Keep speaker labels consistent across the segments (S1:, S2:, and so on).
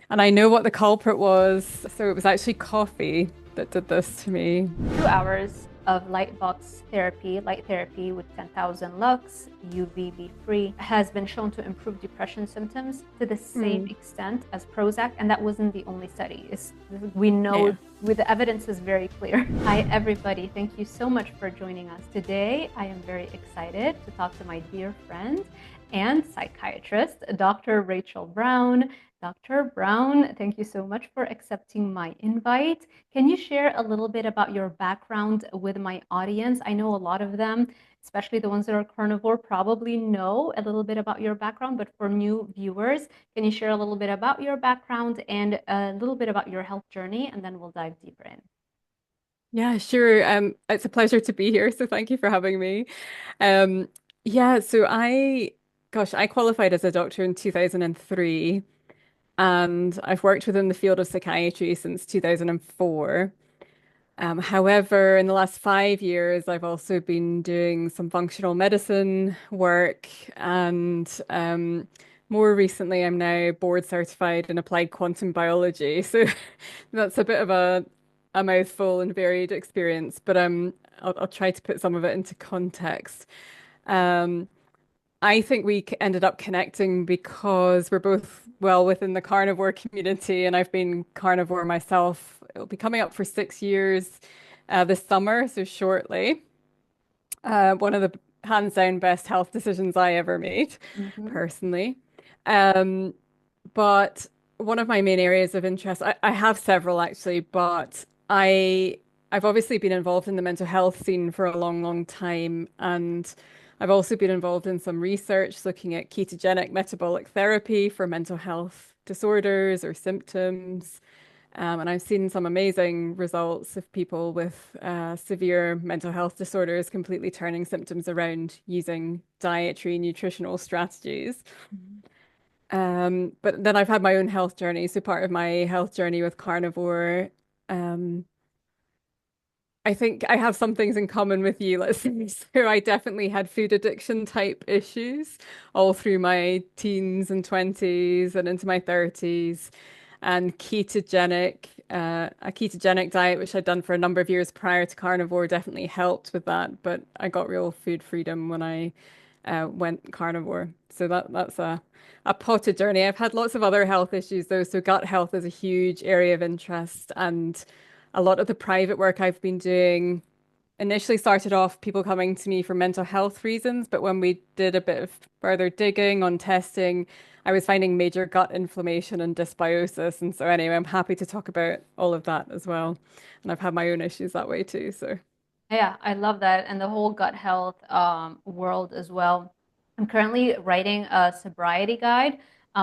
S1: And I know what the culprit was. So it was actually coffee that did this to me.
S2: 2 hours of light therapy with 10,000 lux, UVB free, has been shown to improve depression symptoms to the same
S1: Mm,
S2: extent as Prozac, and that wasn't the only study. We know
S1: yeah.
S2: the evidence is very clear. Hi, everybody. Thank you so much for joining us today. I am very excited to talk to my dear friend and psychiatrist, Dr. Rachel Brown. Dr. Brown, thank you so much for accepting my invite. Can you share a little bit about your background with my audience? I know a lot of them, especially the ones that are carnivore, probably know a little bit about your background, but for new viewers, can you share a little bit about your background and a little bit about your health journey, and then we'll dive deeper in.
S1: Yeah, sure. It's a pleasure to be here. So thank you for having me. Um, yeah, so I qualified as a doctor in 2003, and I've worked within the field of psychiatry since 2004. However, in the last 5 years, I've also been doing some functional medicine work, and more recently, I'm now board certified in applied quantum biology. So that's a bit of a mouthful and varied experience, but I'll try to put some of it into context. Um, I think ended up connecting because we're both well within the carnivore community, and I've been carnivore myself. It'll be coming up for 6 years this summer, so shortly. One of the hands down best health decisions I ever made,
S2: Mhm.
S1: personally. Um, but one of my main areas of interest, I have several actually, but I've obviously been involved in the mental health scene for a long, long time, and I've also been involved in some research looking at ketogenic metabolic therapy for mental health disorders or symptoms. And I've seen some amazing results of people with severe mental health disorders completely turning symptoms around using dietary nutritional strategies.
S2: Mhm.
S1: But then I've had my own health journey. So part of my health journey with carnivore, um, I think I have some things in common with you, let's say. So I definitely had food addiction type issues all through my teens and 20s and into my 30s. And a ketogenic diet, which I'd done for a number of years prior to carnivore, definitely helped with that. But I got real food freedom when I went carnivore. So that's a potted journey. I've had lots of other health issues though. So gut health is a huge area of interest, and a lot of the private work I've been doing initially started off people coming to me for mental health reasons, but when we did a bit of further digging on testing, I was finding major gut inflammation and dysbiosis. And so anyway, I'm happy to talk about all of that as well. And I've had my own issues that way too. So
S2: Yeah, I love that. And the whole gut health world as well. I'm currently writing a sobriety guide.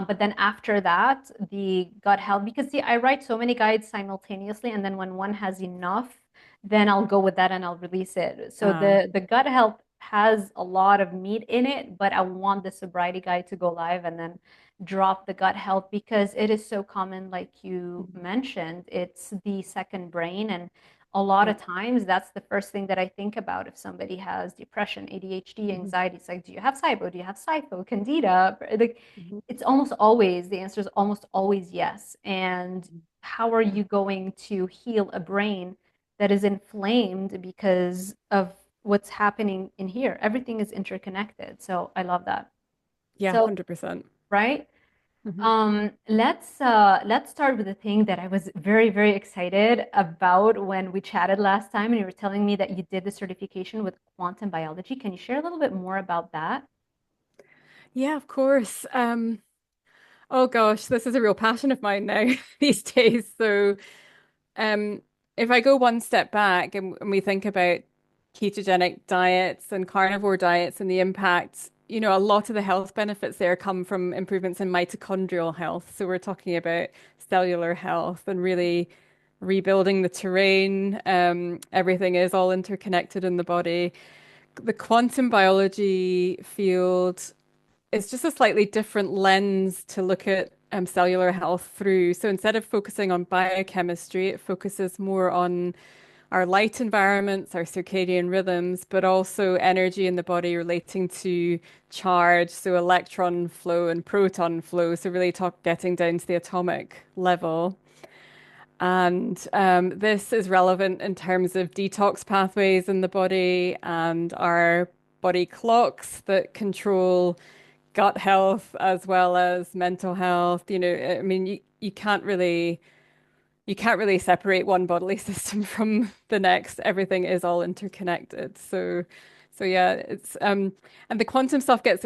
S2: But then after that, the gut health, because see, I write so many guides simultaneously, and then when one has enough, then I'll go with that and I'll release it. So
S1: uh
S2: the gut health has a lot of meat in it, but I want the sobriety guide to go live and then drop the gut health because it is so common, like you
S1: mhm.
S2: mentioned, it's the second brain. And a lot
S1: Yeah.
S2: of times that's the first thing that I think about if somebody has depression, ADHD,
S1: Mhm.
S2: anxiety. It's like, do you have SIBO? Do you have SIFO, Candida? Like,
S1: Mhm.
S2: it's almost always, the answer is almost always yes. And
S1: Mhm.
S2: how are
S1: Yeah.
S2: you going to heal a brain that is inflamed because of what's happening in here? Everything is interconnected. So I love that.
S1: Yeah,
S2: So,
S1: 100%.
S2: right?
S1: Hmm.
S2: Let's start with the thing that I was very, very excited about when we chatted last time, and you were telling me that you did the certification with quantum biology. Can you share a little bit more about that?
S1: Yeah, of course. Oh gosh, this is a real passion of mine now these days. So Um, if I go one step back and we think about ketogenic diets and carnivore diets and the impact, a lot of the health benefits there come from improvements in mitochondrial health. So we're talking about cellular health and really rebuilding the terrain. Everything is all interconnected in the body. The quantum biology field it's just a slightly different lens to look at cellular health through. So instead of focusing on biochemistry, it focuses more on our light environments, our circadian rhythms, but also energy in the body relating to charge, so electron flow and proton flow. So really getting down to the atomic level. And this is relevant in terms of detox pathways in the body and our body clocks that control gut health as well as mental health. I mean, you can't really separate one bodily system from the next. Everything is all interconnected. So yeah, it's and the quantum stuff gets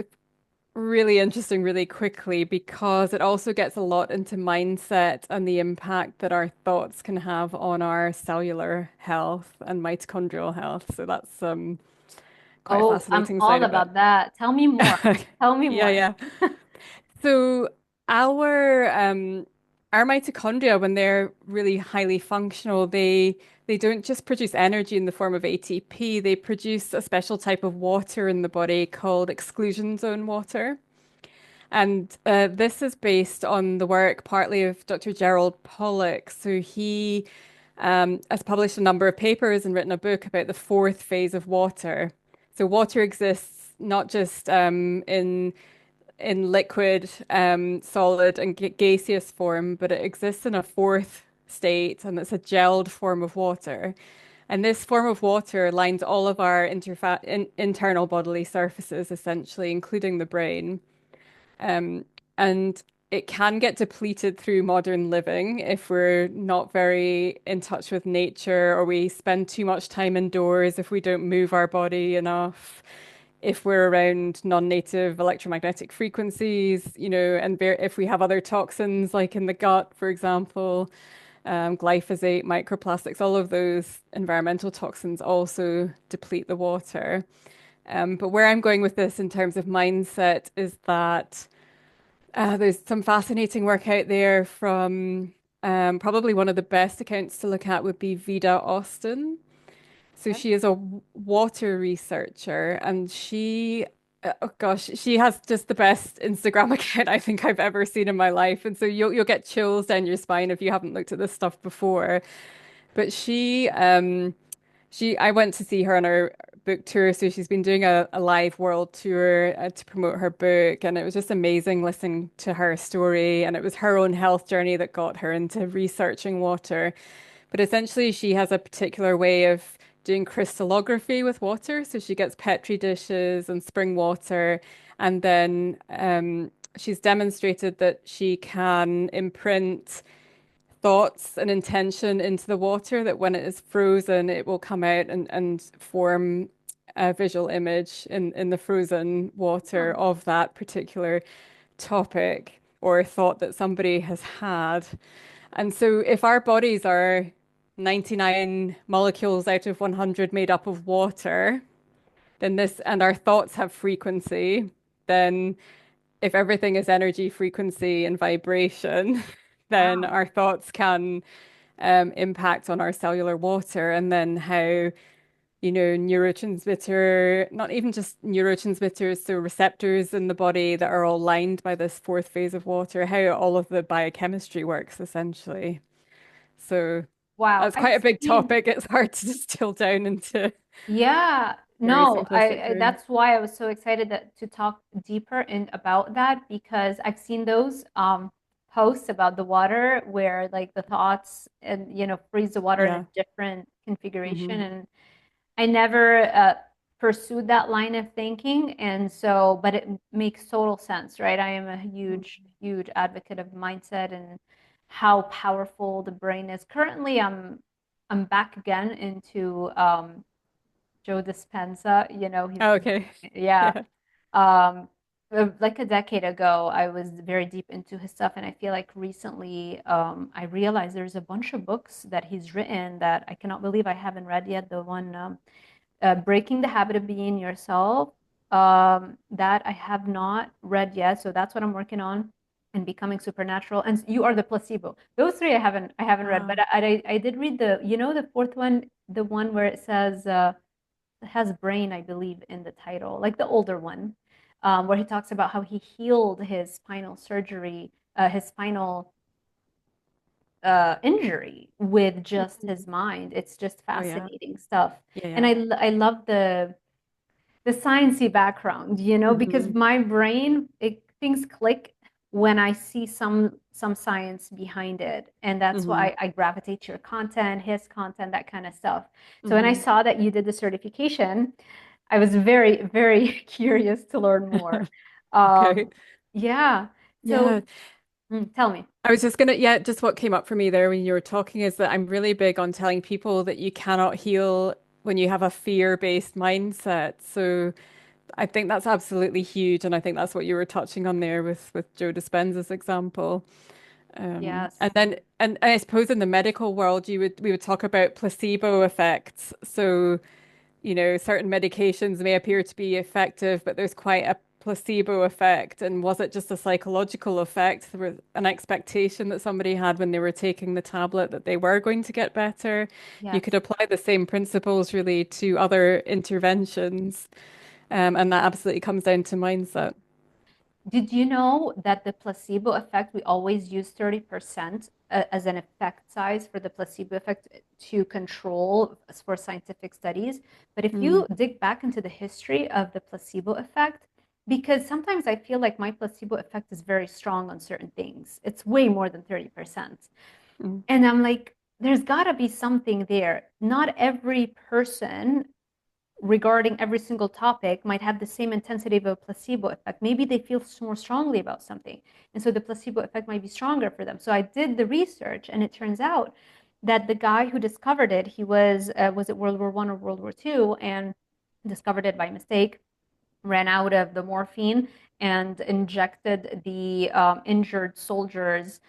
S1: really interesting really quickly because it also gets a lot into mindset and the impact that our thoughts can have on our cellular health and mitochondrial health. So that's quite a
S2: Oh, I'm
S1: fascinating side
S2: all
S1: of it.
S2: about that. Tell me more. Tell me
S1: Yeah,
S2: more.
S1: yeah. So our mitochondria, when they're really highly functional, they don't just produce energy in the form of ATP, they produce a special type of water in the body called exclusion zone water. And this is based on the work partly of Dr. Gerald Pollack. So he has published a number of papers and written a book about the fourth phase of water. So water exists not just in liquid, solid, and gaseous form, but it exists in a fourth state, and it's a gelled form of water. And this form of water lines all of our internal bodily surfaces, essentially, including the brain. And it can get depleted through modern living if we're not very in touch with nature, or we spend too much time indoors, if we don't move our body enough, if we're around non-native electromagnetic frequencies, and if we have other toxins like in the gut, for example, glyphosate, microplastics, all of those environmental toxins also deplete the water. But where I'm going with this in terms of mindset is that there's some fascinating work out there from probably one of the best accounts to look at would be Vida Austin. So
S2: Okay.
S1: she is a water researcher and oh gosh, she has just the best Instagram account I think I've ever seen in my life. And so you'll get chills down your spine if you haven't looked at this stuff before. But I went to see her on her book tour, so she's been doing a live world tour to promote her book, and it was just amazing listening to her story. And it was her own health journey that got her into researching water. But essentially, she has a particular way of doing crystallography with water. So she gets petri dishes and spring water, and then she's demonstrated that she can imprint thoughts and intention into the water, that when it is frozen, it will come out and form a visual image in the frozen water
S2: Huh.
S1: of that particular topic or thought that somebody has had. And so if our bodies are 99 molecules out of 100 made up of water, and our thoughts have frequency, then if everything is energy, frequency, and vibration, then
S2: Wow.
S1: our thoughts can impact on our cellular water, and then how, neurotransmitter, not even just neurotransmitters, so receptors in the body that are all lined by this fourth phase of water, how all of the biochemistry works essentially. So
S2: Wow.
S1: that's
S2: I've
S1: quite a big
S2: seen.
S1: topic. It's hard to distill down into
S2: Yeah,
S1: very
S2: no,
S1: simplistic terms.
S2: that's why I was so excited to talk deeper in about that because I've seen those posts about the water where like the thoughts and freeze the water in a
S1: Yeah.
S2: different configuration,
S1: Hmm.
S2: and I never pursued that line of thinking, and so but it makes total sense, right? I am a huge advocate of mindset and how powerful the brain is. Currently, I'm back again into Joe Dispenza, he's
S1: Oh, okay.
S2: yeah.
S1: Yeah.
S2: Um, like a decade ago, I was very deep into his stuff, and I feel like recently, I realized there's a bunch of books that he's written that I cannot believe I haven't read yet. The one, Breaking the Habit of Being Yourself, that I have not read yet, so that's what I'm working on. And Becoming Supernatural, and You Are the Placebo. Those three I haven't read, but
S1: Ah.
S2: I did read the fourth one, the one where it says. It has brain, I believe, in the title, like the older one, where he talks about how he healed his spinal surgery, his spinal injury with just
S1: Mhm.
S2: his mind. It's just
S1: Oh yeah.
S2: fascinating stuff.
S1: Yeah,
S2: And
S1: yeah.
S2: I love the sciencey background, because
S1: Hmm.
S2: my brain, things click when I see some science behind it. And that's
S1: Hmm.
S2: why I gravitate to your content, his content, that kind of stuff. So when I
S1: Hmm.
S2: saw that you did the certification, I was very, very curious to learn more.
S1: Okay.
S2: Um, yeah.
S1: Yeah.
S2: So tell me.
S1: I was just gonna, yeah, just what came up for me there when you were talking is that I'm really big on telling people that you cannot heal when you have a fear-based mindset. So I think that's absolutely huge, and I think that's what you were touching on there with Joe Dispenza's example. And
S2: Yes.
S1: then, and I suppose in the medical world, we would talk about placebo effects. So certain medications may appear to be effective, but there's quite a placebo effect. And was it just a psychological effect? There was an expectation that somebody had when they were taking the tablet that they were going to get better. You could
S2: Yes.
S1: apply the same principles really to other interventions. And that absolutely comes down to mindset.
S2: Did you know that the placebo effect, we always use 30% as an effect size for the placebo effect to control for scientific studies? But if
S1: Mm,
S2: you dig back into the history of the placebo effect, because sometimes I feel like my placebo effect is very strong on certain things, it's way more than 30%.
S1: mm,
S2: And I'm like, there's got to be something there. Not every person regarding every single topic might have the same intensity of a placebo effect. Maybe they feel more strongly about something. And so the placebo effect might be stronger for them. So I did the research, and it turns out that the guy who discovered it, he was it World War I or World War II, and discovered it by mistake, ran out of the morphine and injected the injured soldiers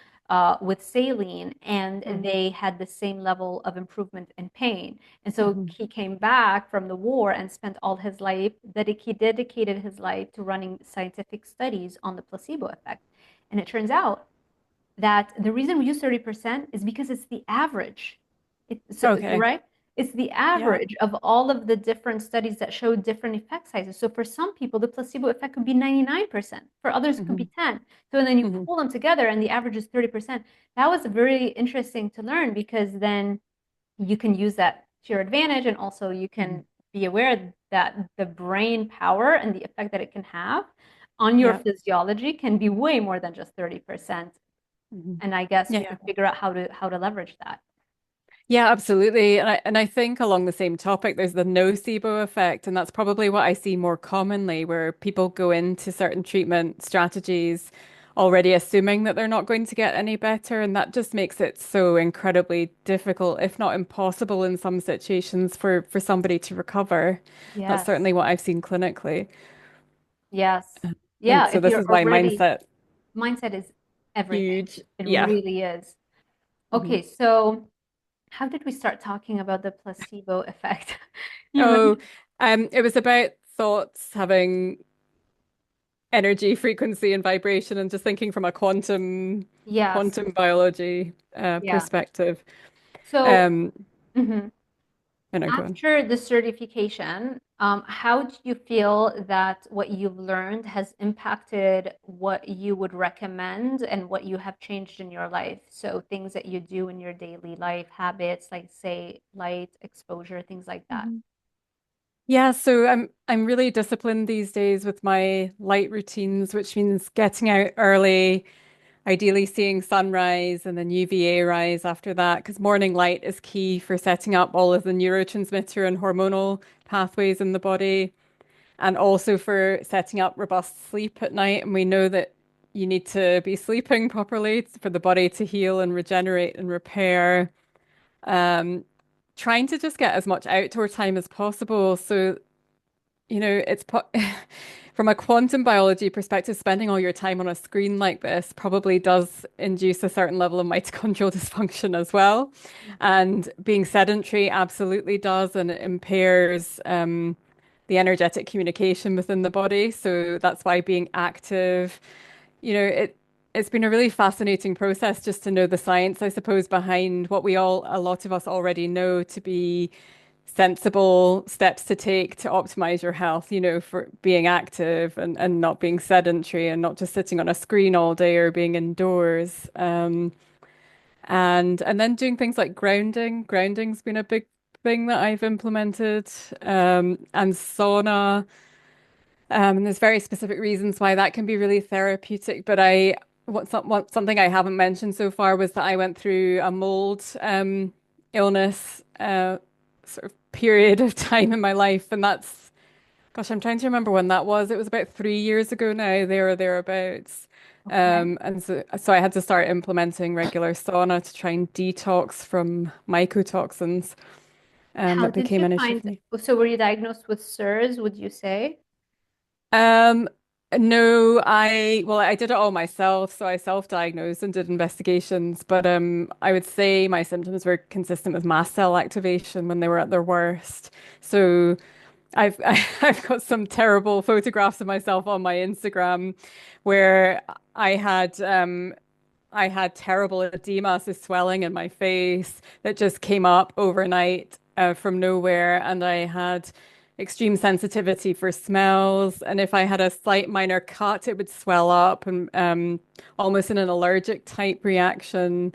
S2: with saline, and
S1: mm,
S2: they had the same level of improvement in pain. And so
S1: mhm.
S2: he came back from the war and spent all his life, he dedicated his life to running scientific studies on the placebo effect. And it turns out that the reason we use 30% is because it's the average.
S1: Okay.
S2: Right? It's the
S1: Yeah.
S2: average of all of the different studies that show different effect sizes. So for some people, the placebo effect could be 99%. For others, it could be
S1: Hmm.
S2: 10. So then you
S1: Hmm.
S2: pull them together and the average is 30%. That was very interesting to learn, because then you can use that to your advantage, and also you
S1: Hmm.
S2: can be aware that the brain power and the effect that it can have on your
S1: Yeah.
S2: physiology can be way more than just 30%.
S1: Hmm.
S2: And I guess
S1: Yeah.
S2: we
S1: Yeah.
S2: can figure out how to leverage that.
S1: Yeah, absolutely. And I think along the same topic, there's the nocebo effect, and that's probably what I see more commonly, where people go into certain treatment strategies already assuming that they're not going to get any better, and that just makes it so incredibly difficult, if not impossible in some situations for somebody to recover. That's
S2: Yes.
S1: certainly what I've seen clinically.
S2: Yes.
S1: And
S2: Yeah,
S1: so
S2: if
S1: this
S2: you're
S1: is why
S2: already,
S1: mindset
S2: mindset is everything.
S1: huge.
S2: It
S1: Yeah.
S2: really is.
S1: Hmm.
S2: Okay, so how did we start talking about the placebo effect? You
S1: Oh,
S2: mentioned,
S1: it was about thoughts having energy, frequency, and vibration, and just thinking from a
S2: yes.
S1: quantum biology
S2: Yeah.
S1: perspective.
S2: So,
S1: Um,
S2: mhm.
S1: and I go on.
S2: After the certification, how do you feel that what you've learned has impacted what you would recommend and what you have changed in your life? So things that you do in your daily life, habits, like say light exposure, things like that.
S1: Mhm. Yeah, so I'm really disciplined these days with my light routines, which means getting out early, ideally seeing sunrise and then UVA rise after that, because morning light is key for setting up all of the neurotransmitter and hormonal pathways in the body, and also for setting up robust sleep at night. And we know that you need to be sleeping properly for the body to heal and regenerate and repair. Um, Trying to just get as much outdoor time as possible. So, it's from a quantum biology perspective, spending all your time on a screen like this probably does induce a certain level of mitochondrial dysfunction as well. And being sedentary absolutely does, and it impairs the energetic communication within the body. So that's why being active, it's been a really fascinating process just to know the science, I suppose, behind what a lot of us already know to be sensible steps to take to optimize your health, for being active and not being sedentary and not just sitting on a screen all day or being indoors. and then doing things like grounding. Grounding's been a big thing that I've implemented, and sauna. And there's very specific reasons why that can be really therapeutic. But something I haven't mentioned so far was that I went through a mold illness sort of period of time in my life, and that's gosh, I'm trying to remember when that was. It was about 3 years ago now, there or thereabouts.
S2: Okay.
S1: And so I had to start implementing regular sauna to try and detox from mycotoxins.
S2: How
S1: That
S2: did
S1: became
S2: you
S1: an issue
S2: find,
S1: for me.
S2: so were you diagnosed with SIRS, would you say?
S1: Um, no, I did it all myself, so I self-diagnosed and did investigations, but I would say my symptoms were consistent with mast cell activation when they were at their worst. So I've I've got some terrible photographs of myself on my Instagram where I had I had terrible edema, so swelling in my face that just came up overnight from nowhere. And I had extreme sensitivity for smells. And if I had a slight minor cut, it would swell up and almost in an allergic type reaction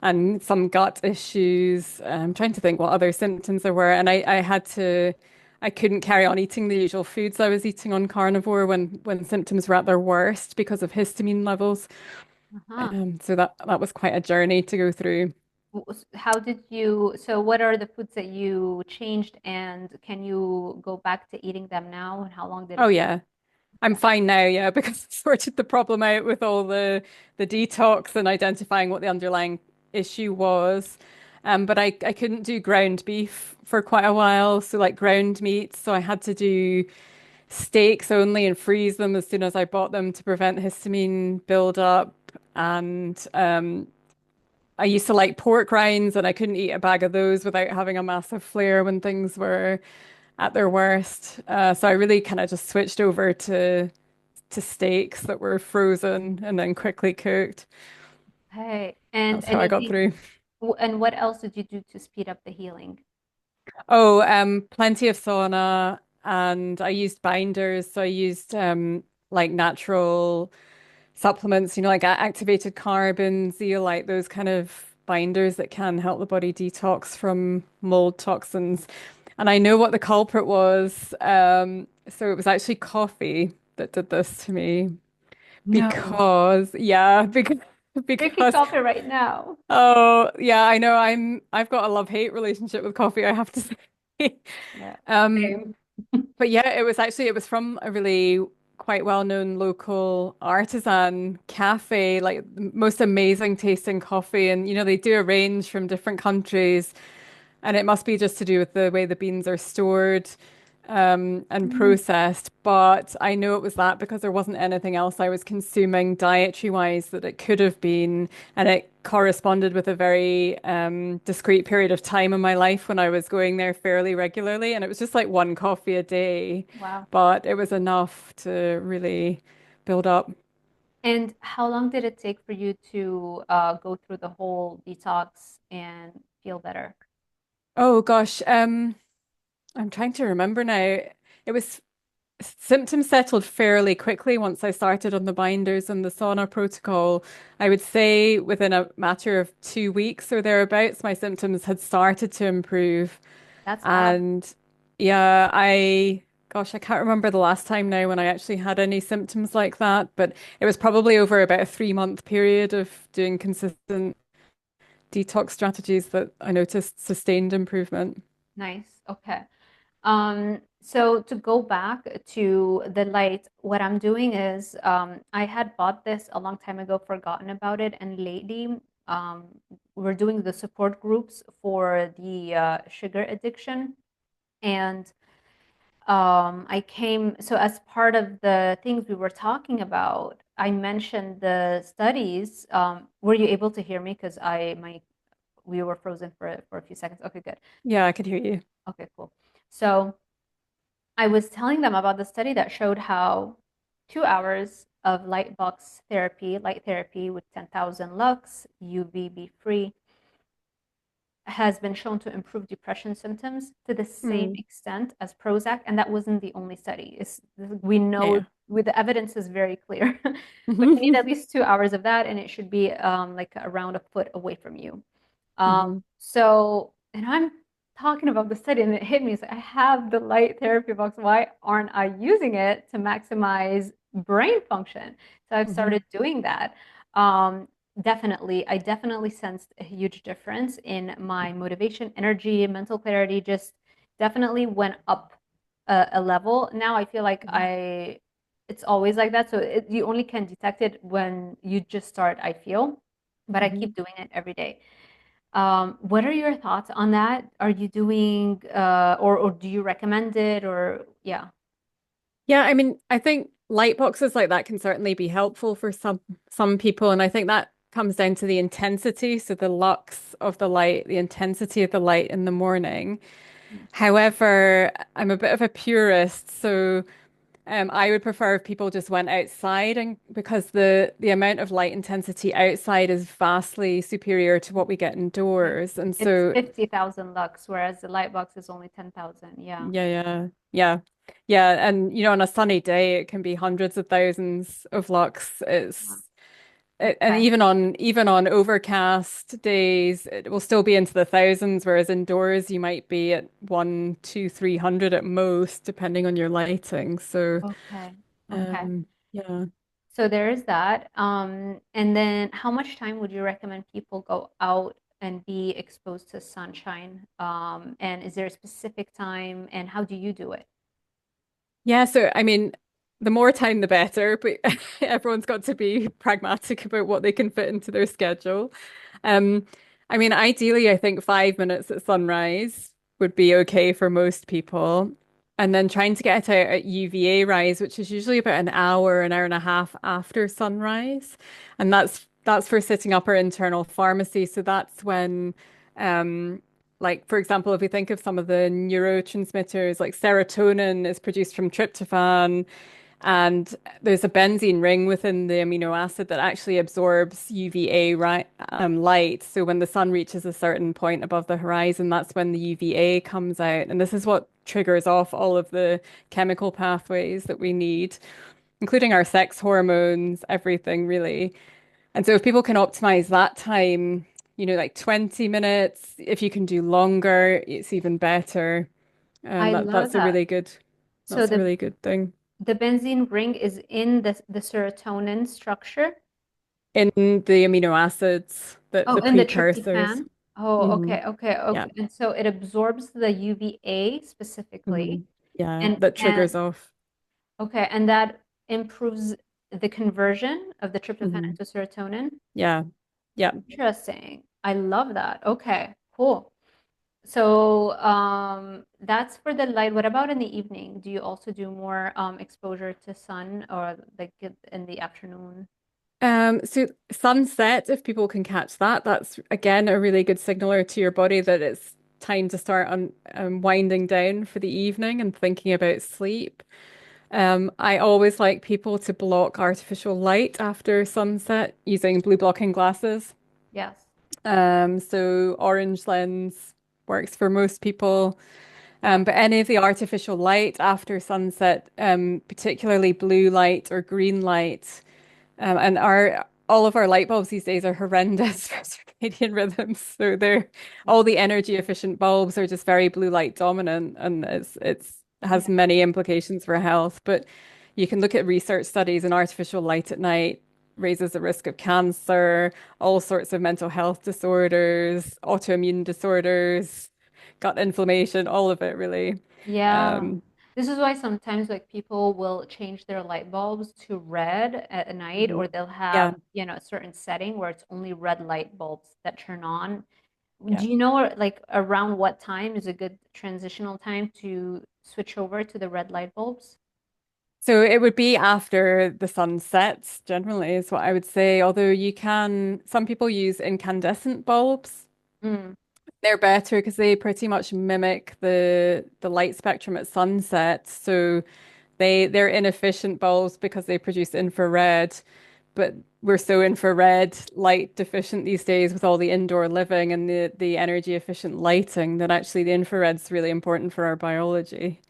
S1: and some gut issues. I'm trying to think what other symptoms there were. And I couldn't carry on eating the usual foods I was eating on carnivore when symptoms were at their worst because of histamine levels.
S2: Uh-huh.
S1: So that was quite a journey to go through.
S2: How did you, so what are the foods that you changed, and can you go back to eating them now? And how long did
S1: Oh
S2: it take?
S1: yeah, I'm fine now, yeah, because I sorted the problem out with all the detox and identifying what the underlying issue was. But I couldn't do ground beef for quite a while, so like ground meat. So I had to do steaks only and freeze them as soon as I bought them to prevent histamine buildup. And I used to like pork rinds, and I couldn't eat a bag of those without having a massive flare when things were at their worst. So I really kind of just switched over to steaks that were frozen and then quickly cooked.
S2: Okay. And
S1: That's how I got
S2: anything,
S1: through.
S2: and what else did you do to speed up the healing?
S1: Oh, plenty of sauna, and I used binders. So I used like natural supplements, like activated carbon, zeolite, those kind of binders that can help the body detox from mold toxins. And I know what the culprit was. So it was actually coffee that did this to me
S2: No.
S1: because, yeah,
S2: Drinking
S1: because,
S2: coffee right now.
S1: oh, yeah, I know I've got a love-hate relationship with coffee, I have to say.
S2: Yeah.
S1: Um,
S2: Same.
S1: but yeah, it was from a really quite well-known local artisan cafe, like the most amazing tasting coffee. And they do a range from different countries, and it must be just to do with the way the beans are stored and
S2: Mm.
S1: processed. But I know it was that because there wasn't anything else I was consuming dietary wise that it could have been. And it corresponded with a very discrete period of time in my life when I was going there fairly regularly. And it was just like one coffee a day,
S2: Wow.
S1: but it was enough to really build up.
S2: And how long did it take for you to go through the whole detox and feel better?
S1: Oh gosh, I'm trying to remember now. It was symptoms settled fairly quickly once I started on the binders and the sauna protocol. I would say within a matter of 2 weeks or thereabouts, my symptoms had started to improve.
S2: That's fast.
S1: And gosh, I can't remember the last time now when I actually had any symptoms like that, but it was probably over about a 3-month period of doing consistent detox strategies that I noticed sustained improvement.
S2: Nice. Okay. So to go back to the light, what I'm doing is I had bought this a long time ago, forgotten about it, and lately um, we're doing the support groups for the sugar addiction. And I came, so as part of the things we were talking about, I mentioned the studies. Were you able to hear me? Because we were frozen for a few seconds. Okay, good.
S1: Yeah, I could hear you.
S2: Okay, cool. So I was telling them about the study that showed how 2 hours of light therapy with 10,000 lux, UVB free, has been shown to improve depression symptoms to the same
S1: Mm.
S2: extent as Prozac, and that wasn't the only study. We know
S1: Yeah.
S2: with the evidence is very clear, but you need
S1: Hmm.
S2: at least 2 hours of that, and it should be like around a foot away from you.
S1: Hmm.
S2: And I'm talking about the study, and it hit me. It's like, I have the light therapy box. Why aren't I using it to maximize brain function? So I've
S1: Hmm.
S2: started doing that. Um, I definitely sensed a huge difference in my motivation, energy, mental clarity, just definitely went up a level. Now I feel like it's always like that. So you only can detect it when you just start, I feel, but I
S1: Hmm.
S2: keep doing it every day. What are your thoughts on that? Are you doing, or do you recommend it, or yeah?
S1: Yeah, I mean, I think light boxes like that can certainly be helpful for some people, and I think that comes down to the intensity, so the lux of the light, the intensity of the light in the morning. However, I'm a bit of a purist, so I would prefer if people just went outside, and because the amount of light intensity outside is vastly superior to what we get
S2: Yeah.
S1: indoors, and
S2: It's
S1: so
S2: 50,000 lux, whereas the light box is only 10,000. Yeah.
S1: yeah, yeah, yeah. Yeah, and on a sunny day it can be hundreds of thousands of lux.
S2: Yeah.
S1: And
S2: Okay.
S1: even on overcast days, it will still be into the thousands, whereas indoors you might be at one, two, 300 at most, depending on your lighting. So,
S2: Okay. Okay.
S1: yeah.
S2: So there is that. And then how much time would you recommend people go out and be exposed to sunshine? And is there a specific time, and how do you do it?
S1: Yeah, so I mean, the more time the better, but everyone's got to be pragmatic about what they can fit into their schedule. Um, I mean, ideally, I think 5 minutes at sunrise would be okay for most people. And then trying to get it out at UVA rise, which is usually about an hour and a half after sunrise. And that's for sitting up our internal pharmacy. So that's when like, for example, if we think of some of the neurotransmitters, like serotonin is produced from tryptophan, and there's a benzene ring within the amino acid that actually absorbs UVA light. So when the sun reaches a certain point above the horizon, that's when the UVA comes out. And this is what triggers off all of the chemical pathways that we need, including our sex hormones, everything really. And so if people can optimize that time, like 20 minutes, if you can do longer, it's even better.
S2: I
S1: That
S2: love
S1: that's a
S2: that.
S1: really good
S2: So
S1: that's a really good thing.
S2: the benzene ring is in the serotonin structure.
S1: In the amino acids,
S2: Oh,
S1: the
S2: in the
S1: precursors.
S2: tryptophan. Oh,
S1: Hmm.
S2: okay, okay,
S1: Yeah.
S2: okay. And so it absorbs the UVA specifically,
S1: Hmm. Yeah.
S2: and
S1: That triggers off.
S2: okay, and that improves the conversion of the tryptophan
S1: Hmm.
S2: into serotonin.
S1: Yeah. Yeah.
S2: Interesting. I love that. Okay, cool. So that's for the light. What about in the evening? Do you also do more exposure to sun, or like in the afternoon?
S1: So sunset, if people can catch that, that's again a really good signaler to your body that it's time to start on winding down for the evening and thinking about sleep. I always like people to block artificial light after sunset using blue blocking glasses.
S2: Yes.
S1: So orange lens works for most people.
S2: Yeah.
S1: But any of the artificial light after sunset, particularly blue light or green light, and our all of our light bulbs these days are horrendous for circadian rhythms. So they're all the energy efficient bulbs are just very blue light dominant, and it's has
S2: Yeah.
S1: many implications for health. But you can look at research studies, and artificial light at night raises the risk of cancer, all sorts of mental health disorders, autoimmune disorders, gut inflammation, all of it really.
S2: Yeah.
S1: Um,
S2: This is why sometimes like people will change their light bulbs to red at night,
S1: mhm.
S2: or they'll have,
S1: Yeah,
S2: a certain setting where it's only red light bulbs that turn on.
S1: yeah.
S2: Do you know like around what time is a good transitional time to switch over to the red light bulbs?
S1: So it would be after the sun sets, generally, is what I would say. Although some people use incandescent bulbs.
S2: Mm,
S1: They're better because they pretty much mimic the light spectrum at sunset. So they're inefficient bulbs because they produce infrared, but we're so infrared light deficient these days with all the indoor living and the energy efficient lighting that actually the infrared's really important for our biology.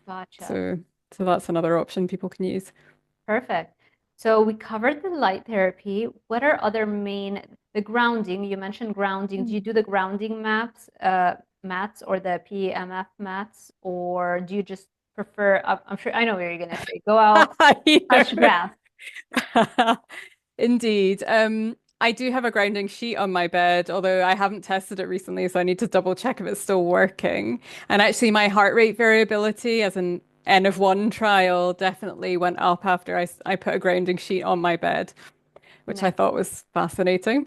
S2: Gotcha.
S1: So so that's another option people can use.
S2: Perfect. So we covered the light therapy. What are other the grounding? You mentioned grounding. Do you do the grounding mats or the PEMF mats, or do you just prefer, I'm sure I know what you're gonna say, go out, touch
S1: Yeah.
S2: grass.
S1: Indeed. I do have a grounding sheet on my bed, although I haven't tested it recently, so I need to double check if it's still working. And actually, my heart rate variability, as an N of one trial, definitely went up after I put a grounding sheet on my bed, which I
S2: Nice.
S1: thought was fascinating.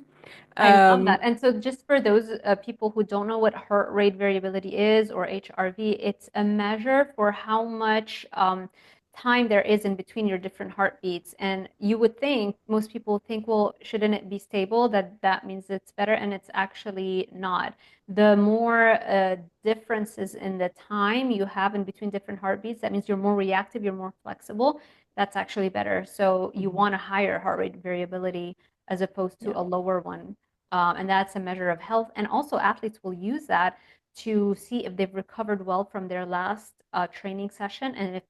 S2: I love
S1: Um,
S2: that. And so, just for those people who don't know what heart rate variability is or HRV, it's a measure for how much time there is in between your different heartbeats. And you would think, most people think, well, shouldn't it be stable? That means it's better. And it's actually not. The more differences in the time you have in between different heartbeats, that means you're more reactive, you're more flexible. That's actually better. So, you
S1: Mhm.
S2: want a higher heart rate variability as opposed to
S1: Yeah.
S2: a lower one. And that's a measure of health. And also, athletes will use that to see if they've recovered well from their last training session. And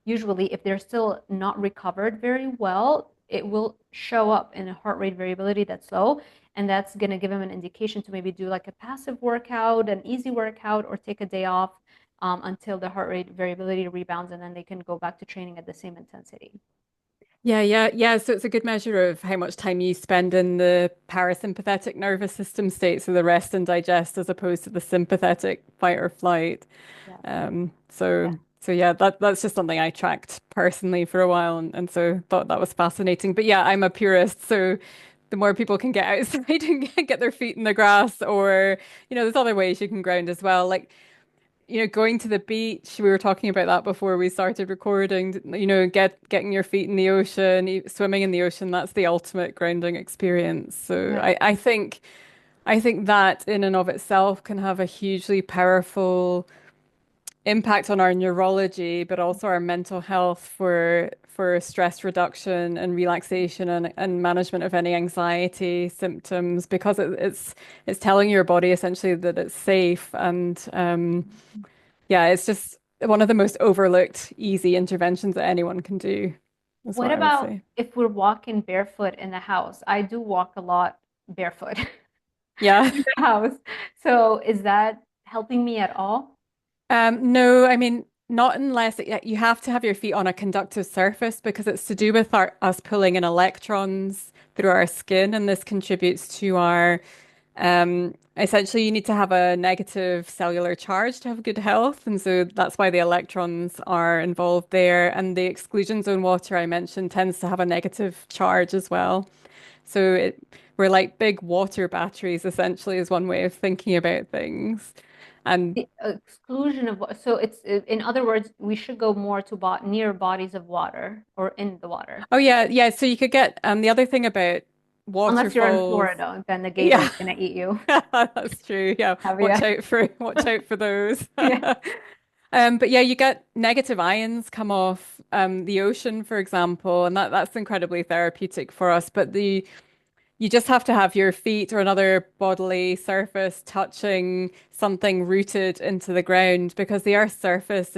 S2: usually, if they're still not recovered very well, it will show up in a heart rate variability that's low. And that's going to give them an indication to maybe do like a passive workout, an easy workout, or take a day off until the heart rate variability rebounds, and then they can go back to training at the same intensity.
S1: Yeah. So it's a good measure of how much time you spend in the parasympathetic nervous system state, so the rest and digest, as opposed to the sympathetic fight or flight.
S2: Yeah.
S1: So yeah, that's just something I tracked personally for a while, and so thought that was fascinating. But yeah, I'm a purist, so the more people can get outside and get their feet in the grass, or there's other ways you can ground as well, like going to the beach. We were talking about that before we started recording. Getting your feet in the ocean, swimming in the ocean, that's the ultimate grounding experience. So
S2: Right.
S1: I think that in and of itself can have a hugely powerful impact on our neurology, but also our mental health for stress reduction and relaxation and management of any anxiety symptoms, because it's telling your body essentially that it's safe. And yeah, it's just one of the most overlooked easy interventions that anyone can do, is
S2: What
S1: what I would
S2: about
S1: say.
S2: if we're walking barefoot in the house? I do walk a lot barefoot
S1: Yeah.
S2: in the house. So is that helping me at all?
S1: No, I mean, not unless you have to have your feet on a conductive surface, because it's to do with us pulling in electrons through our skin, and this contributes to our essentially you need to have a negative cellular charge to have good health, and so that's why the electrons are involved there. And the exclusion zone water I mentioned tends to have a negative charge as well. So we're like big water batteries, essentially, is one way of thinking about things. And
S2: The exclusion of so it's in other words, we should go more to near bodies of water or in the water.
S1: oh yeah. So you could get the other thing about
S2: Unless you're in
S1: waterfalls.
S2: Florida, then the gator
S1: Yeah,
S2: is gonna eat you.
S1: that's true. Yeah,
S2: Have you?
S1: watch out for those.
S2: Yeah.
S1: But yeah, you get negative ions come off the ocean, for example, and that's incredibly therapeutic for us. But the you just have to have your feet or another bodily surface touching something rooted into the ground, because the Earth's surface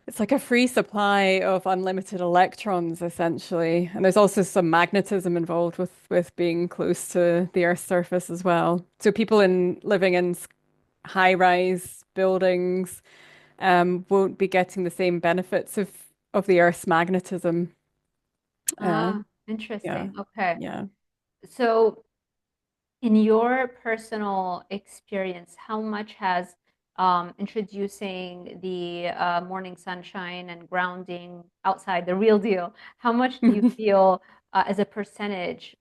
S1: it's like a free supply of unlimited electrons, essentially. And there's also some magnetism involved with being close to the Earth's surface as well. So people living in high-rise buildings won't be getting the same benefits of the Earth's magnetism. Uh,
S2: Ah,
S1: yeah,
S2: interesting. Okay.
S1: yeah.
S2: So in your personal experience, how much has introducing the morning sunshine and grounding outside the real deal, how much do you feel as a percentage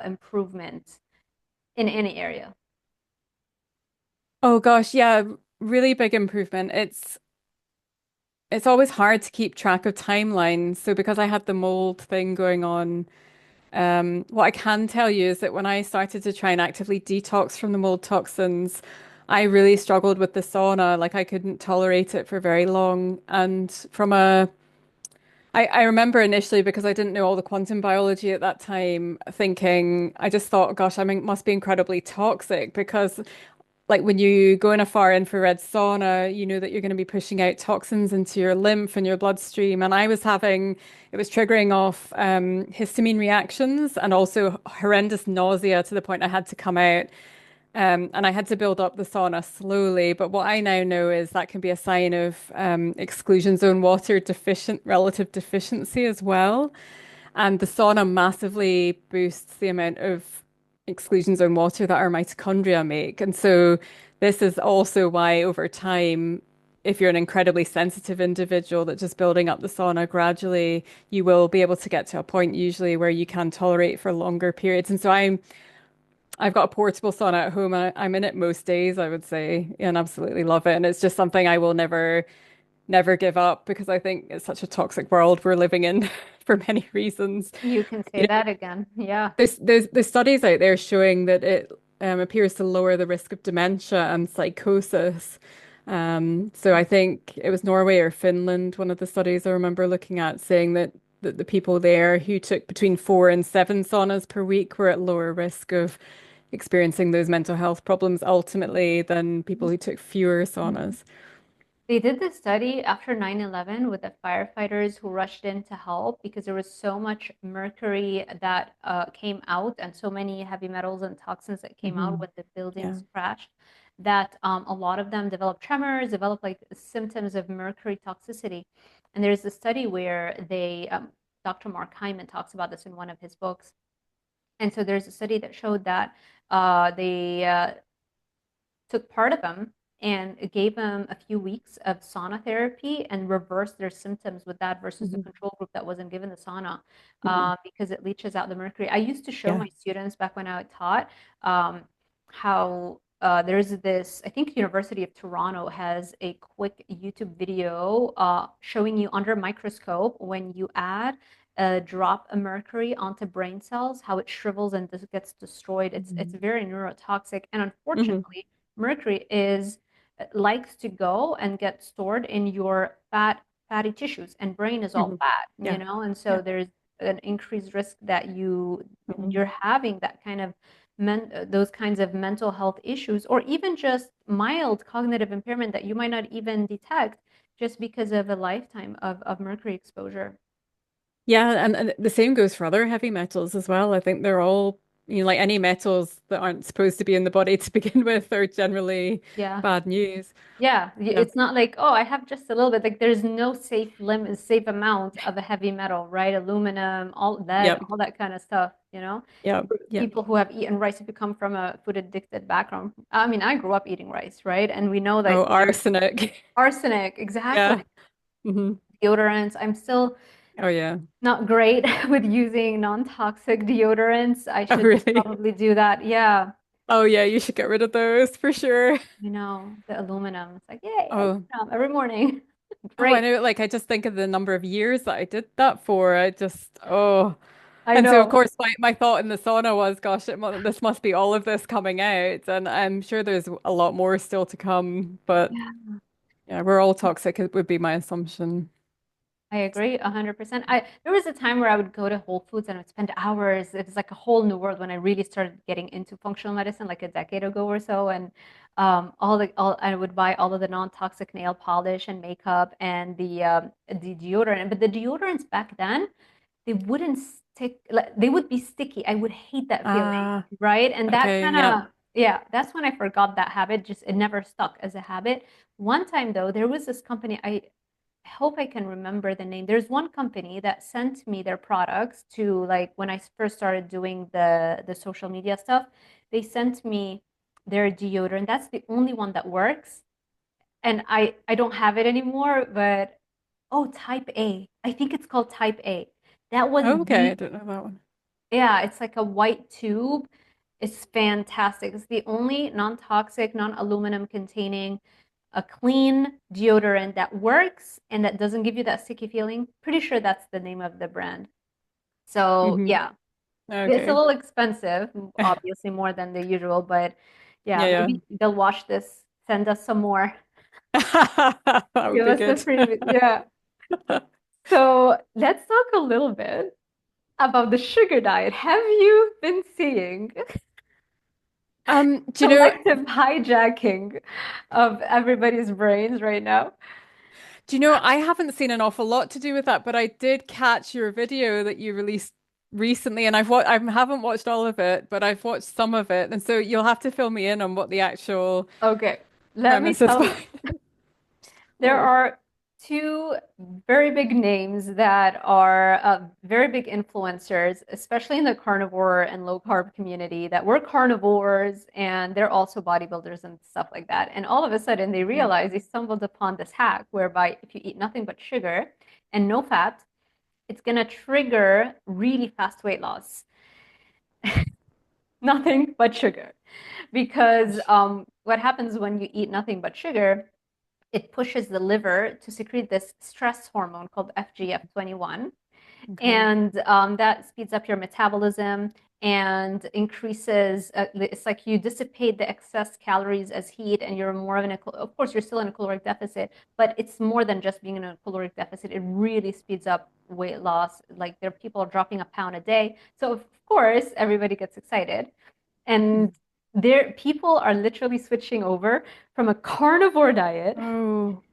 S2: improvement in any area?
S1: Oh gosh, yeah, really big improvement. It's always hard to keep track of timelines. So because I had the mold thing going on, what I can tell you is that when I started to try and actively detox from the mold toxins, I really struggled with the sauna. Like I couldn't tolerate it for very long. And I remember initially because I didn't know all the quantum biology at that time, thinking I just thought, gosh, I mean, it must be incredibly toxic because like when you go in a far infrared sauna, you know that you're going to be pushing out toxins into your lymph and your bloodstream. And it was triggering off histamine reactions and also horrendous nausea to the point I had to come out. And I had to build up the sauna slowly. But what I now know is that can be a sign of exclusion zone water relative deficiency as well. And the sauna massively boosts the amount of exclusion zone water that our mitochondria make. And so this is also why over time, if you're an incredibly sensitive individual that just building up the sauna gradually, you will be able to get to a point usually where you can tolerate for longer periods. And so I've got a portable sauna at home. I'm in it most days, I would say, and absolutely love it. And it's just something I will never give up because I think it's such a toxic world we're living in for many reasons.
S2: You can say
S1: You know,
S2: that again. Yeah.
S1: there's studies out there showing that it appears to lower the risk of dementia and psychosis. So I think it was Norway or Finland, one of the studies I remember looking at saying that the people there who took between 4 and 7 saunas per week were at lower risk of experiencing those mental health problems ultimately than people who took fewer saunas.
S2: They did this study after 9/11 with the firefighters who rushed in to help because there was so much mercury that came out and so many heavy metals and toxins that came out
S1: Hmm.
S2: when the
S1: Yeah.
S2: buildings crashed that a lot of them developed tremors, developed like symptoms of mercury toxicity. And there's a study where Dr. Mark Hyman talks about this in one of his books. And so there's a study that showed that they took part of them and gave them a few weeks of sauna therapy and reversed their symptoms with that versus the
S1: Hmm.
S2: control group that wasn't given the sauna
S1: Hmm.
S2: because it leaches out the mercury. I used to show
S1: Yeah.
S2: my students back when I taught how there's this, I think University of Toronto has a quick YouTube video showing you under a microscope when you add a drop of mercury onto brain cells, how it shrivels and gets destroyed. It's
S1: Hmm.
S2: very neurotoxic. And
S1: Hmm.
S2: unfortunately, mercury is likes to go and get stored in your fatty tissues, and brain is all
S1: Hmm.
S2: fat,
S1: Yeah.
S2: and so
S1: Yeah.
S2: there's an increased risk that
S1: Hmm.
S2: you're having that kind of those kinds of mental health issues, or even just mild cognitive impairment that you might not even detect just because of a lifetime of mercury exposure.
S1: Yeah, and the same goes for other heavy metals as well. I think they're all, like any metals that aren't supposed to be in the body to begin with are generally
S2: Yeah.
S1: bad news.
S2: Yeah,
S1: Yeah.
S2: it's not like, oh, I have just a little bit. Like there's no safe limit, safe amount of a heavy metal, right? Aluminum, all lead,
S1: Yep.
S2: all that kind of stuff,
S1: Yep. Yep.
S2: People who have eaten rice, if you come from a food addicted background. I mean, I grew up eating rice, right? And we know that
S1: Oh,
S2: there's
S1: arsenic.
S2: arsenic, exactly.
S1: Yeah. Hmm.
S2: Deodorants. I'm still
S1: Oh yeah.
S2: not great with using non-toxic deodorants. I
S1: Oh
S2: should
S1: really?
S2: probably do that. Yeah.
S1: Oh yeah, you should get rid of those for sure.
S2: The aluminum. It's like, yay,
S1: Oh.
S2: aluminum every morning.
S1: Oh, I
S2: Great.
S1: know, like I just think of the number of years that I did that for.
S2: I
S1: And so of
S2: know.
S1: course my thought in the sauna was, gosh, this must be all of this coming out. And I'm sure there's a lot more still to come, but yeah, we're all toxic, it would be my assumption.
S2: I agree 100%. There was a time where I would go to Whole Foods and I would spend hours. It was like a whole new world when I really started getting into functional medicine, like a decade ago or so. And all I would buy all of the non-toxic nail polish and makeup and the deodorant. But the deodorants back then, they wouldn't stick. Like, they would be sticky. I would hate that feeling,
S1: Ah,
S2: right? And that
S1: okay,
S2: kind
S1: yep.
S2: of yeah, that's when I forgot that habit. Just it never stuck as a habit. One time though, there was this company. I hope I can remember the name. There's one company that sent me their products to like when I first started doing the social media stuff. They sent me their deodorant. That's the only one that works. And I don't have it anymore, but oh, type A. I think it's called type A. That was
S1: Oh, okay, I
S2: the
S1: don't know that one.
S2: yeah, it's like a white tube. It's fantastic. It's the only non-toxic, non-aluminum containing a clean deodorant that works and that doesn't give you that sticky feeling. Pretty sure that's the name of the brand. So,
S1: Hmm.
S2: yeah, it's a
S1: Okay.
S2: little expensive, obviously more than the usual, but yeah,
S1: Yeah, yeah.
S2: maybe they'll watch this, send us some more,
S1: That would
S2: give
S1: be
S2: us the
S1: good.
S2: free, yeah. So let's talk a little bit about the sugar diet. Have you been seeing
S1: Do you know,
S2: collective hijacking of everybody's brains right now?
S1: I haven't seen an awful lot to do with that, but I did catch your video that you released recently, and I haven't watched all of it, but I've watched some of it, and so you'll have to fill me in on what the actual
S2: Okay, let me
S1: premise is
S2: tell you.
S1: behind.
S2: There
S1: Oh,
S2: are two very big names that are very big influencers, especially in the carnivore and low carb community, that were carnivores and they're also bodybuilders and stuff like that. And all of a sudden, they
S1: mhm.
S2: realize they stumbled upon this hack whereby if you eat nothing but sugar and no fat, it's going to trigger really fast weight loss. Nothing but sugar. Because
S1: Gosh.
S2: what happens when you eat nothing but sugar, it pushes the liver to secrete this stress hormone called FGF21.
S1: Okay.
S2: And that speeds up your metabolism and increases, it's like you dissipate the excess calories as heat and you're more of of course, you're still in a caloric deficit, but it's more than just being in a caloric deficit. It really speeds up weight loss. Like there are people dropping a pound a day. So of course, everybody gets excited. And
S1: Mhm.
S2: there, people are literally switching over from a carnivore diet.
S1: Oh,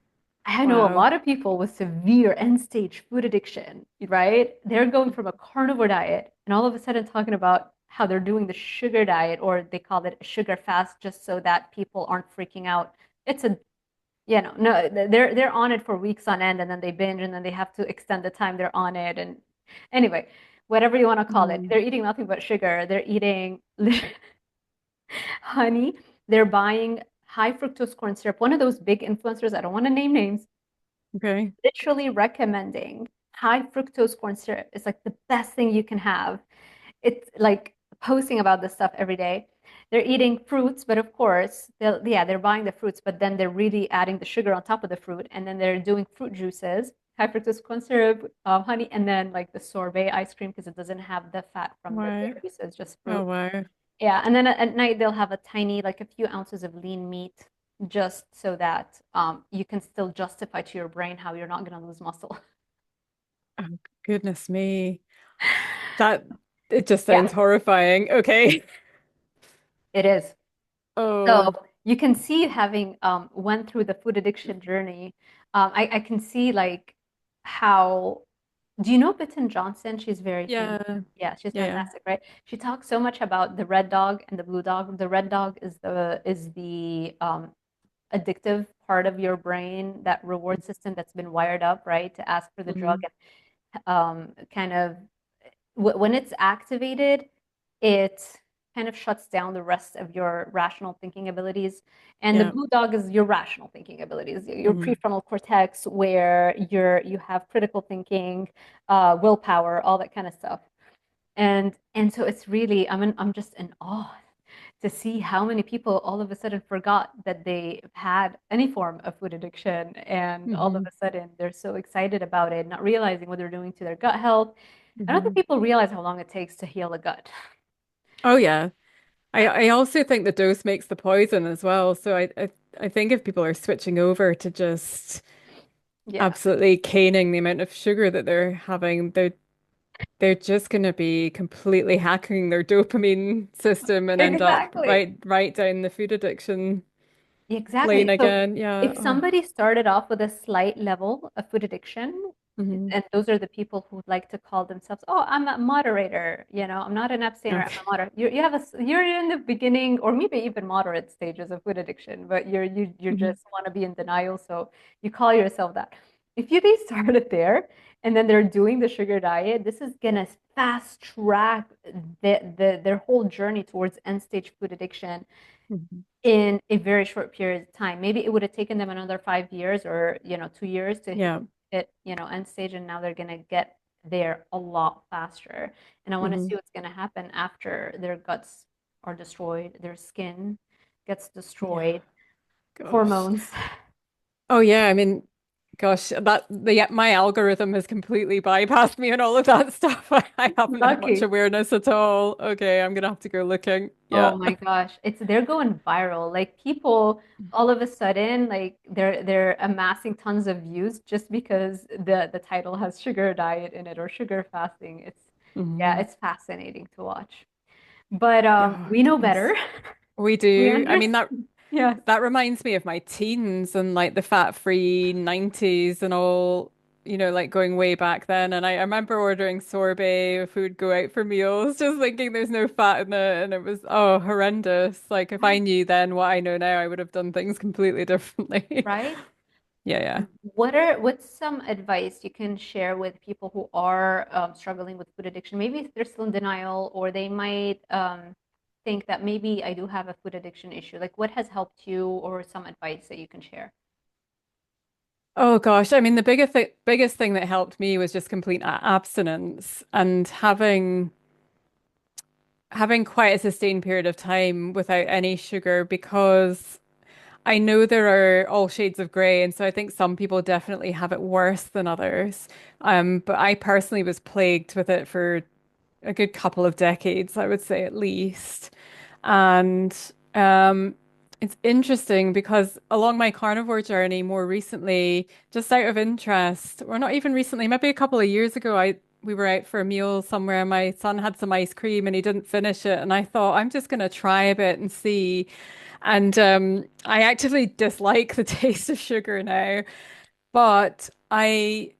S2: I know a
S1: wow.
S2: lot of people with severe end stage food addiction, right? They're going from a carnivore diet and all of a sudden talking about how they're doing the sugar diet or they call it a sugar fast just so that people aren't freaking out. It's a, no, they're on it for weeks on end and then they binge and then they have to extend the time they're on it. And anyway, whatever you want to call it,
S1: Mm.
S2: they're eating nothing but sugar. They're eating honey. They're buying high fructose corn syrup. One of those big influencers, I don't want to name names,
S1: Okay.
S2: literally recommending high fructose corn syrup is like the best thing you can have. It's like posting about this stuff every day. They're eating fruits, but of course, they're buying the fruits, but then they're really adding the sugar on top of the fruit, and then they're doing fruit juices, high fructose corn syrup, honey, and then like the sorbet ice cream because it doesn't have the fat from the
S1: Wow.
S2: dairy, so it's just
S1: Oh,
S2: fruit.
S1: wow.
S2: Yeah, and then at night they'll have a tiny, like a few ounces of lean meat, just so that you can still justify to your brain how you're not going to lose muscle.
S1: Oh, goodness me. That it just
S2: Yeah,
S1: sounds horrifying. Okay.
S2: it is. So
S1: Oh,
S2: you can see having went through the food addiction journey. I can see like how. Do you know Bitten Johnson? She's very famous.
S1: yeah.
S2: Yeah, she's
S1: Yeah, yeah.
S2: fantastic, right? She talks so much about the red dog and the blue dog. The red dog is the addictive part of your brain, that reward system that's been wired up, right, to ask for the drug
S1: Mhm.
S2: and kind of when it's activated, it kind of shuts down the rest of your rational thinking abilities. And the
S1: Yeah.
S2: blue dog is your rational thinking abilities, your
S1: Mhm.
S2: prefrontal cortex, where you have critical thinking, willpower, all that kind of stuff. And so it's really I'm just in awe to see how many people all of a sudden forgot that they had any form of food addiction and all of
S1: Mhm.
S2: a sudden they're so excited about it, not realizing what they're doing to their gut health. I don't think
S1: Mhm.
S2: people realize how long it takes to heal a gut.
S1: Oh, yeah. I also think the dose makes the poison as well. So I think if people are switching over to just
S2: Yeah,
S1: absolutely caning the amount of sugar that they're having, they're just going to be completely hacking their dopamine system and end up
S2: exactly.
S1: right down the food addiction lane
S2: Exactly. So
S1: again. Yeah.
S2: if
S1: Oh.
S2: somebody started off with a slight level of food addiction,
S1: Hmm.
S2: and those are the people who like to call themselves, oh, I'm a moderator, I'm not an abstainer, I'm
S1: Okay.
S2: a moderator. You're in the beginning or maybe even moderate stages of food addiction, but you
S1: Hmm.
S2: just want to be in denial, so you call yourself that. If they started there and then they're doing the sugar diet, this is gonna fast track their whole journey towards end stage food addiction
S1: Hmm.
S2: in a very short period of time. Maybe it would have taken them another 5 years or 2 years to
S1: Yeah.
S2: hit end stage, and now they're gonna get there a lot faster. And I want to
S1: Hmm.
S2: see what's gonna happen after their guts are destroyed, their skin gets
S1: Yeah.
S2: destroyed,
S1: Gosh.
S2: hormones.
S1: Oh, yeah. I mean, Gosh, my algorithm has completely bypassed me and all of that stuff. I haven't had much
S2: Lucky.
S1: awareness at all. Okay, I'm gonna have to go looking.
S2: Oh
S1: Yeah.
S2: my gosh, they're going viral. Like people all of a sudden like they're amassing tons of views just because the title has sugar diet in it or sugar fasting. Yeah,
S1: Mhm.
S2: it's fascinating to watch. But
S1: Yeah,
S2: we know
S1: goodness.
S2: better.
S1: We
S2: We
S1: do. I mean,
S2: understand. Yes.
S1: that reminds me of my teens and like the fat-free 90s and all, like going way back then. And I remember ordering sorbet if we would go out for meals, just thinking there's no fat in it. And it was, oh, horrendous. Like if I knew then what I know now, I would have done things completely differently.
S2: Right?
S1: Yeah, yeah.
S2: What's some advice you can share with people who are struggling with food addiction? Maybe if they're still in denial, or they might think that maybe I do have a food addiction issue. Like, what has helped you, or some advice that you can share?
S1: Oh gosh, I mean the biggest thing that helped me was just complete abstinence and having quite a sustained period of time without any sugar because I know there are all shades of grey, and so I think some people definitely have it worse than others. But I personally was plagued with it for a good couple of decades, I would say at least. And it's interesting because along my carnivore journey more recently, just out of interest, or not even recently, maybe a couple of years ago, I we were out for a meal somewhere and my son had some ice cream and he didn't finish it. And I thought, I'm just going to try a bit and see. And I actively dislike the taste of sugar now, but I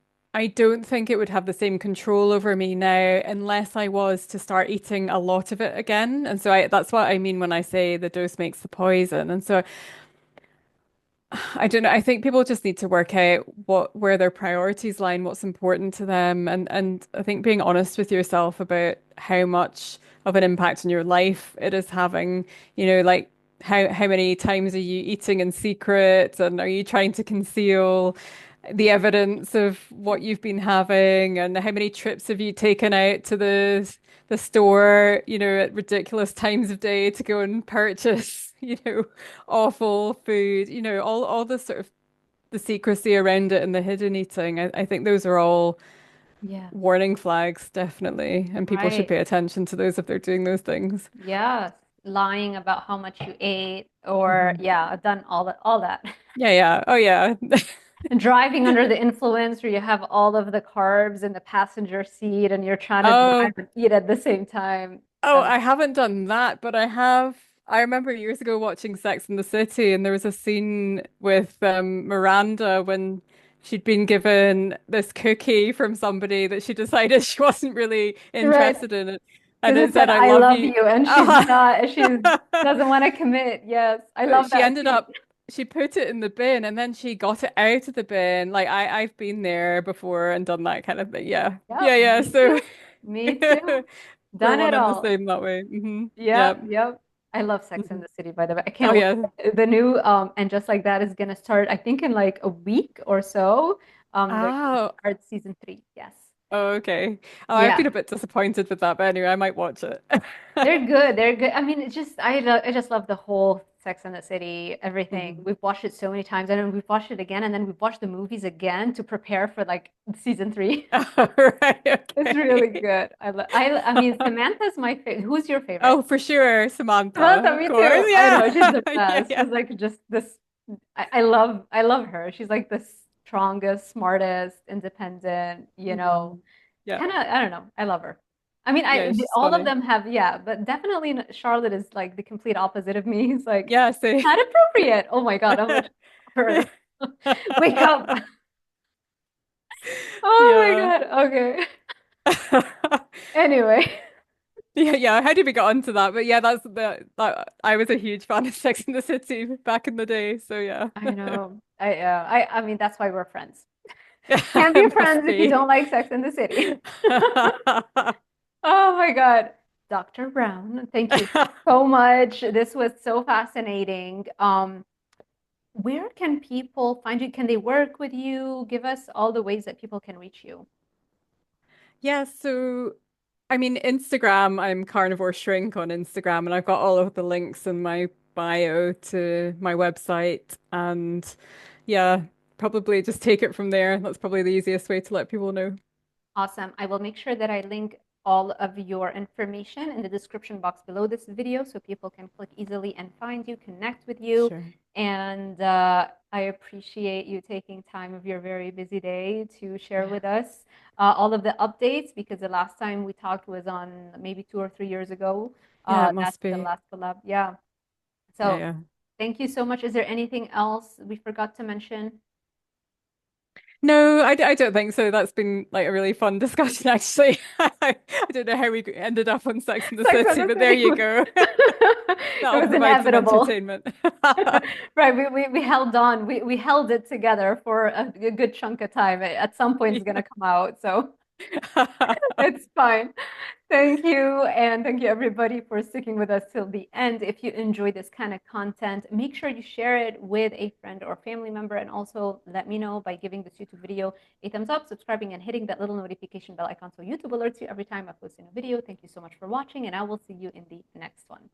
S1: don't think it would have the same control over me now unless I was to start eating a lot of it again. And so that's what I mean when I say the dose makes the poison. And so I don't know. I think people just need to work out where their priorities lie and what's important to them. And I think being honest with yourself about how much of an impact on your life it is having, like how many times are you eating in secret and are you trying to conceal the evidence of what you've been having and how many trips have you taken out to the store, at ridiculous times of day to go and purchase, awful food, all the sort of the secrecy around it and the hidden eating. I think those are all
S2: Yeah,
S1: warning flags, definitely. And people should
S2: right.
S1: pay attention to those if they're doing those things.
S2: Yeah, lying about how much you ate, or
S1: Hmm.
S2: yeah, I've done all that.
S1: Yeah, yeah. Oh, yeah.
S2: And driving under the influence, where you have all of the carbs in the passenger seat, and you're trying to drive
S1: Oh,
S2: and eat at the same time.
S1: oh, I haven't done that, but I have. I remember years ago watching Sex and the City, and there was a scene with Miranda when she'd been given this cookie from somebody that she decided she wasn't really
S2: Right.
S1: interested in it, and
S2: Because
S1: it
S2: it said,
S1: said, "I
S2: I
S1: love
S2: love
S1: you."
S2: you, and she's
S1: Uh-huh.
S2: not, she doesn't want to commit. Yes, I
S1: But
S2: love
S1: she
S2: that
S1: ended
S2: scene.
S1: up, she put it in the bin, and then she got it out of the bin. Like I've been there before and done that kind of thing. Yeah,
S2: Yep,
S1: yeah, yeah.
S2: me
S1: So
S2: too. Me too.
S1: we're
S2: Done it
S1: one and the
S2: all.
S1: same that way. Yeah.
S2: Yep, yep. I love Sex and
S1: Mhm.
S2: the City, by the way. I
S1: Oh
S2: can't
S1: yeah.
S2: wait. The new and Just Like That is gonna start, I think, in like a week or so. They're gonna
S1: Oh,
S2: start season 3. Yes.
S1: oh, okay. Oh, I've
S2: Yeah.
S1: been a bit disappointed with that, but anyway, I might watch it.
S2: They're good. They're good. I mean, it's just I just love the whole Sex and the City, everything.
S1: Mhm.
S2: We've watched it so many times, and then we've watched it again, and then we've watched the movies again to prepare for like season 3.
S1: Oh, right,
S2: It's really
S1: okay.
S2: good. I mean, Samantha's my favorite. Who's your favorite?
S1: Oh, for sure, Samantha,
S2: Samantha,
S1: of
S2: me
S1: course.
S2: too. I
S1: Yeah.
S2: know she's the
S1: Yeah,
S2: best.
S1: yeah.
S2: She's like just this. I love her. She's like the strongest, smartest, independent.
S1: Mhm. Yeah.
S2: Kind of. I don't know. I love her. I mean,
S1: Yeah, she's
S2: all of
S1: funny.
S2: them have, yeah, but definitely Charlotte is like the complete opposite of me. He's like
S1: Yeah, see.
S2: not appropriate. Oh my God, I'm like
S1: Yeah.
S2: her. Wake up. Oh my
S1: Yeah.
S2: God. Okay. Anyway.
S1: Yeah, yeah. How did we get onto that? But yeah, that I was a huge fan of Sex and the City back in the day. So yeah.
S2: I know. I mean that's why we're friends. Can't be
S1: It must
S2: friends if you
S1: be.
S2: don't like Sex and the City. Oh my God. Dr. Brown, thank you so much. This was so fascinating. Where can people find you? Can they work with you? Give us all the ways that people can reach you.
S1: Yeah, so I mean Instagram, I'm carnivore shrink on Instagram and I've got all of the links in my bio to my website and yeah. probably just take it from there. That's probably the easiest way to let people know.
S2: Awesome. I will make sure that I link all of your information in the description box below this video so people can click easily and find you, connect with you.
S1: Sure.
S2: And I appreciate you taking time of your very busy day to share
S1: Yeah.
S2: with us all of the updates, because the last time we talked was on maybe 2 or 3 years ago.
S1: Yeah, it
S2: That's
S1: must
S2: the
S1: be.
S2: last collab. Yeah.
S1: Yeah,
S2: So
S1: yeah.
S2: thank you so much. Is there anything else we forgot to mention?
S1: No, I don't think so. That's been like a really fun discussion, actually. I don't know how we ended up on Sex and the
S2: Sex and
S1: City,
S2: the
S1: but there
S2: City
S1: you
S2: was
S1: go.
S2: it
S1: That'll
S2: was
S1: provide some
S2: inevitable.
S1: entertainment.
S2: Right, we held on. We held it together for a good chunk of time. At some point, it's
S1: Yeah.
S2: gonna come out, so it's fine. Thank you, and thank you everybody for sticking with us till the end. If you enjoy this kind of content, make sure you share it with a friend or family member, and also let me know by giving this YouTube video a thumbs up, subscribing, and hitting that little notification bell icon so YouTube alerts you every time I post a new video. Thank you so much for watching, and I will see you in the next one.